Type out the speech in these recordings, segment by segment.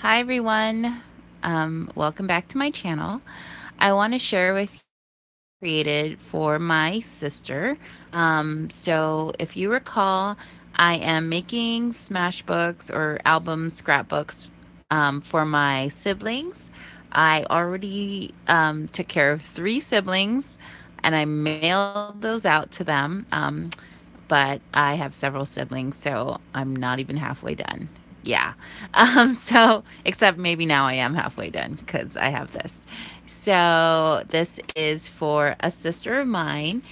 Hi everyone. Welcome back to my channel. I want to share with you created for my sister. So if you recall, I am making smashbooks or album scrapbooks for my siblings. I already took care of three siblings and I mailed those out to them. But I have several siblings, so I'm not even halfway done. Yeah. So, except maybe now I am halfway done because I have this. So, this is for a sister of mine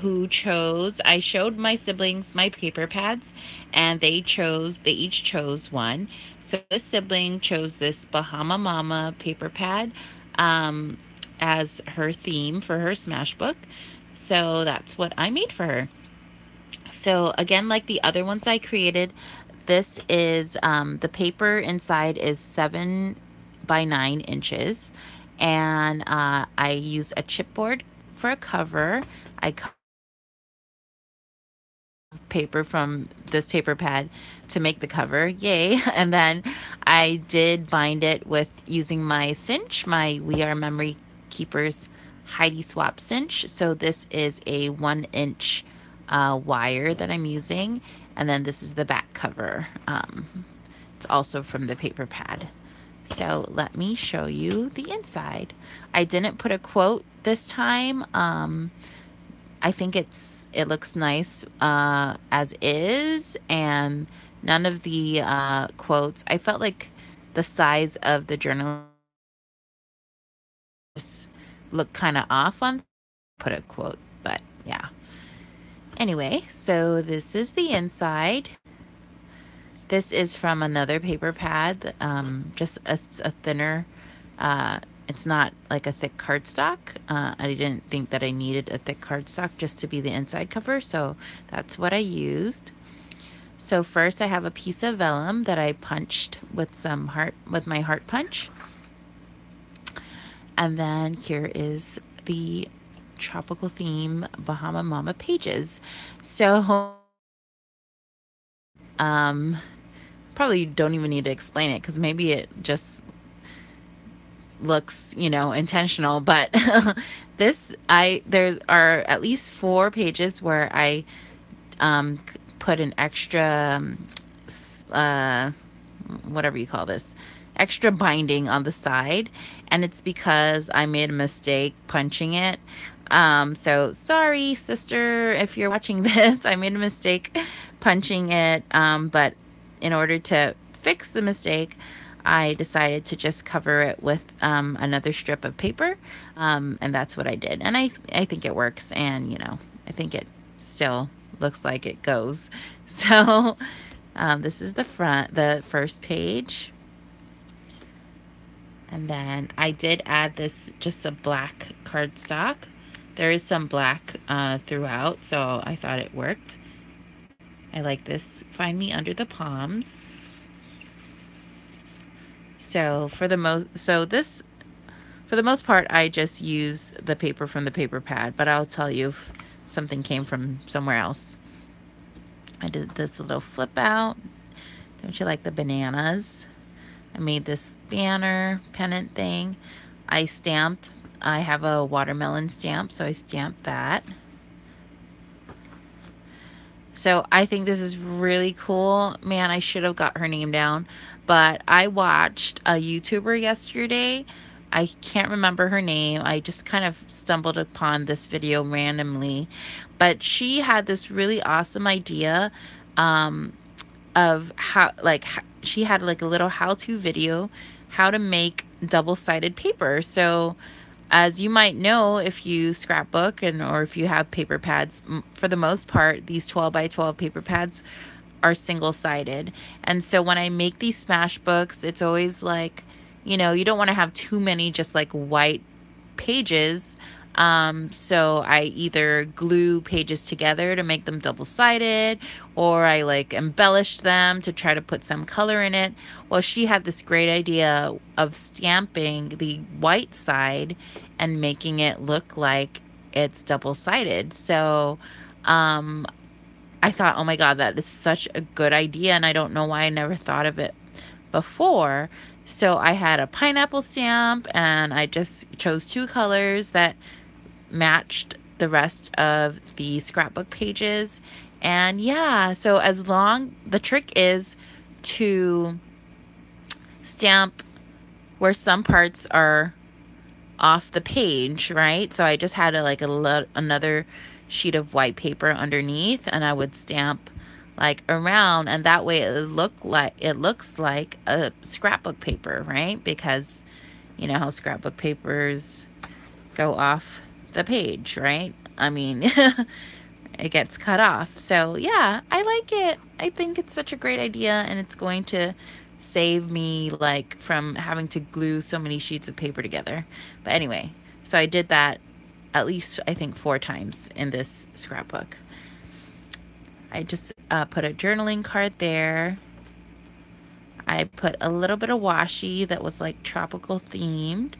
who chose, I showed my siblings my paper pads and they each chose one. So, this sibling chose this Bahama Mama paper pad um, as her theme for her smash book. So, that's what I made for her. So again, like the other ones I created, this is the paper inside is 7 by 9 inches, and I use a chipboard for a cover. I cut paper from this paper pad to make the cover, yay! And then I did bind it with using my cinch, my We Are Memory Keepers Heidi Swap cinch. So this is a 1 inch wire that I'm using, and then this is the back cover. It's also from the paper pad. So let me show you the inside. I didn't put a quote this time. I think it looks nice as is, and none of the quotes. I felt like the size of the journal looked kind of off on put a quote, but yeah. Anyway, so this is the inside. This is from another paper pad, just a thinner. It's not like a thick cardstock. I didn't think that I needed a thick cardstock just to be the inside cover, so that's what I used. So first, I have a piece of vellum that I punched with my heart punch, and then here is the tropical theme Bahama Mama pages. So um, probably don't even need to explain it because maybe it just looks, intentional, but there are at least 4 pages where I put an extra uh whatever you call this, extra binding on the side, and it's because I made a mistake punching it. So sorry, sister, if you're watching this. I made a mistake punching it, but in order to fix the mistake, I decided to just cover it with another strip of paper, and that's what I did. And I think it works, and I think it still looks like it goes. So this is the first page. And then I did add this, just a black cardstock. There is some black throughout, so I thought it worked. I like this. Find me under the palms. So for the most part, I just use the paper from the paper pad, but I'll tell you if something came from somewhere else. I did this little flip out. Don't you like the bananas? I made this banner pennant thing. I have a watermelon stamp, so I stamped that. So I think this is really cool. Man, I should have got her name down. But I watched a YouTuber yesterday. I can't remember her name. I just kind of stumbled upon this video randomly. But she had this really awesome idea of she had like a little how-to video how to make double-sided paper. So as you might know, if you scrapbook or if you have paper pads, for the most part, these 12 by 12 paper pads are single-sided. And so when I make these smash books, it's always like, you don't want to have too many just like white pages. So I either glue pages together to make them double-sided, or I like embellished them to try to put some color in it. Well, she had this great idea of stamping the white side and making it look like it's double-sided. So, I thought, oh my God, that is such a good idea, and I don't know why I never thought of it before. So I had a pineapple stamp, and I just chose two colors that matched the rest of the scrapbook pages. And yeah, so as long, the trick is to stamp where some parts are off the page, right? So I just had another sheet of white paper underneath, and I would stamp like around, and that way it looks like a scrapbook paper, right? Because you know how scrapbook papers go off the page, right? I mean, it gets cut off. So yeah, I like it. I think it's such a great idea, and it's going to save me like from having to glue so many sheets of paper together. But anyway, so I did that at least I think 4 times in this scrapbook. I just put a journaling card there. I put a little bit of washi that was like tropical themed.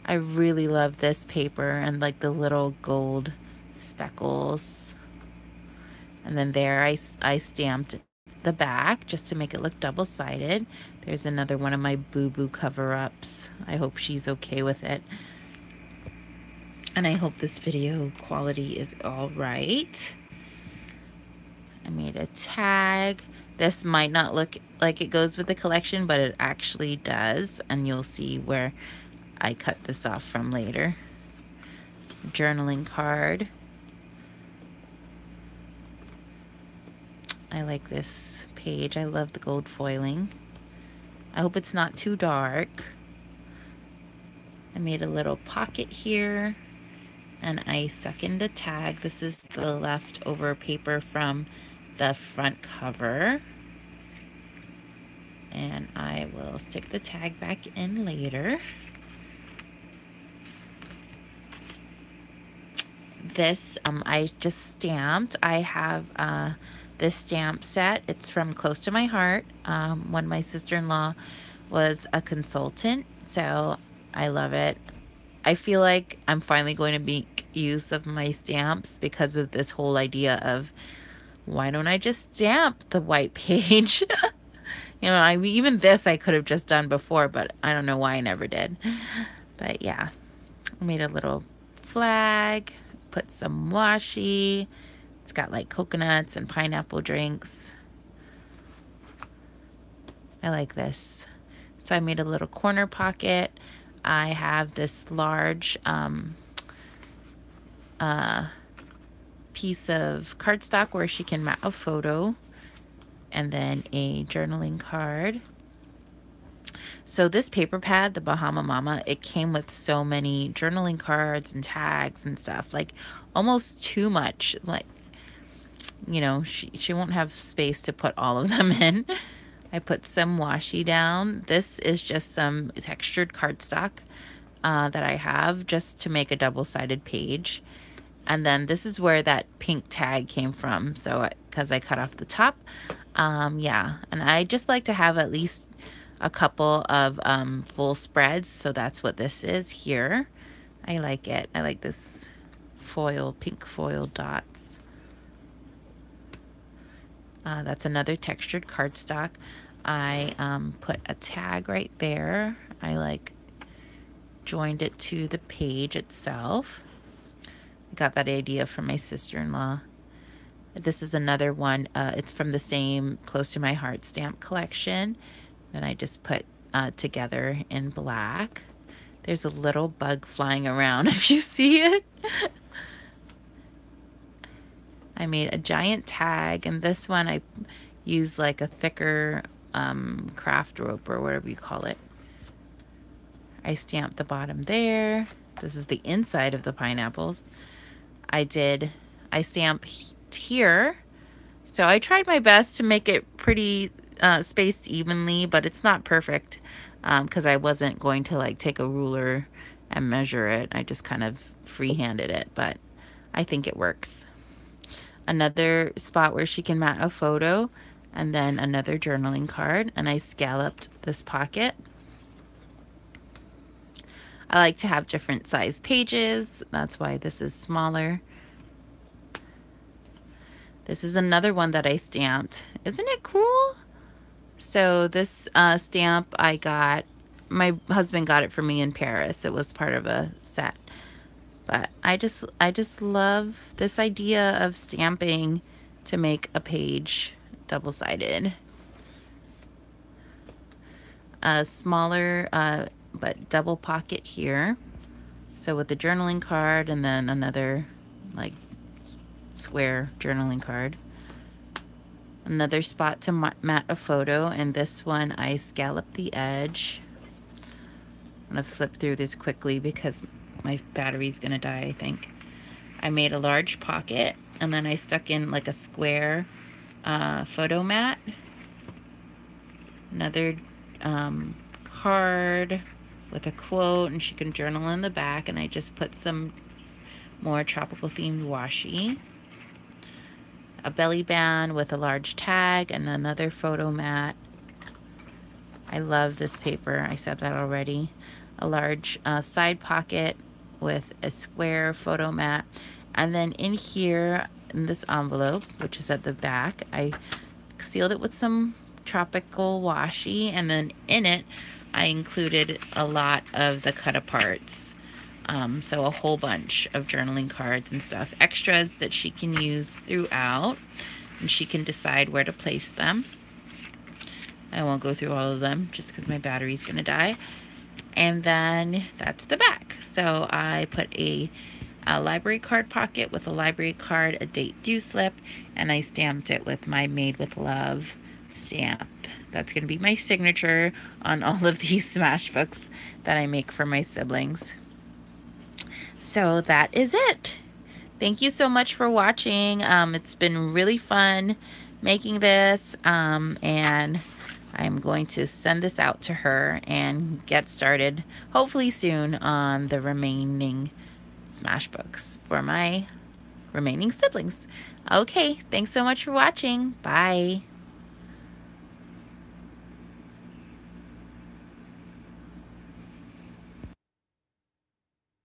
I really love this paper and like the little gold speckles. And then there I stamped the back just to make it look double-sided. There's another one of my boo-boo cover-ups. I hope she's okay with it. And I hope this video quality is all right. I made a tag. This might not look like it goes with the collection, but it actually does. And you'll see where I cut this off from later. Journaling card. I like this page. I love the gold foiling. I hope it's not too dark. I made a little pocket here, and I stuck in the tag. This is the leftover paper from the front cover. And I will stick the tag back in later. This I just stamped. I have this stamp set. It's from Close to My Heart. When my sister-in-law was a consultant, so I love it. I feel like I'm finally going to make use of my stamps because of this whole idea of why don't I just stamp the white page? You know, even this I could have just done before, but I don't know why I never did. But yeah, I made a little flag, put some washi. It's got like coconuts and pineapple drinks. I like this. So I made a little corner pocket. I have this large piece of cardstock where she can mount a photo, and then a journaling card. So this paper pad, the Bahama Mama, it came with so many journaling cards and tags and stuff, like almost too much. Like, you know, she won't have space to put all of them in. I put some washi down. This is just some textured cardstock that I have just to make a double-sided page. And then this is where that pink tag came from. So, because I cut off the top. Yeah, and I just like to have at least a couple of full spreads. So that's what this is here. I like it. I like this foil, pink foil dots. That's another textured cardstock. I put a tag right there. I like joined it to the page itself. I got that idea from my sister-in-law. This is another one. It's from the same Close to My Heart stamp collection that I just put together in black. There's a little bug flying around if you see it. I made a giant tag, and this one I used like a thicker craft rope or whatever you call it. I stamped the bottom there. This is the inside of the pineapples. I stamped here. So I tried my best to make it pretty spaced evenly, but it's not perfect because I wasn't going to like take a ruler and measure it. I just kind of freehanded it, but I think it works. Another spot where she can mount a photo, and then another journaling card, and I scalloped this pocket. I like to have different size pages. That's why this is smaller. This is another one that I stamped. Isn't it cool? So this stamp I got, my husband got it for me in Paris. It was part of a set. But I just love this idea of stamping to make a page double-sided. A smaller but double pocket here. So with the journaling card and then another like square journaling card. Another spot to mat a photo, and this one I scalloped the edge. I'm gonna flip through this quickly because my battery's gonna die, I think. I made a large pocket, and then I stuck in like a square photo mat. Another card with a quote, and she can journal in the back, and I just put some more tropical themed washi. A belly band with a large tag and another photo mat. I love this paper. I said that already. A large side pocket with a square photo mat. And then in here, in this envelope, which is at the back, I sealed it with some tropical washi. And then in it, I included a lot of the cut aparts. So a whole bunch of journaling cards and stuff. Extras that she can use throughout. And she can decide where to place them. I won't go through all of them just because my battery's going to die. And then that's the back. So I put a library card pocket with a library card, a date due slip, and I stamped it with my Made with Love stamp. That's going to be my signature on all of these smashbooks that I make for my siblings. So that is it. Thank you so much for watching. It's been really fun making this, and I'm going to send this out to her and get started hopefully soon on the remaining smashbooks for my remaining siblings. Okay, thanks so much for watching. Bye.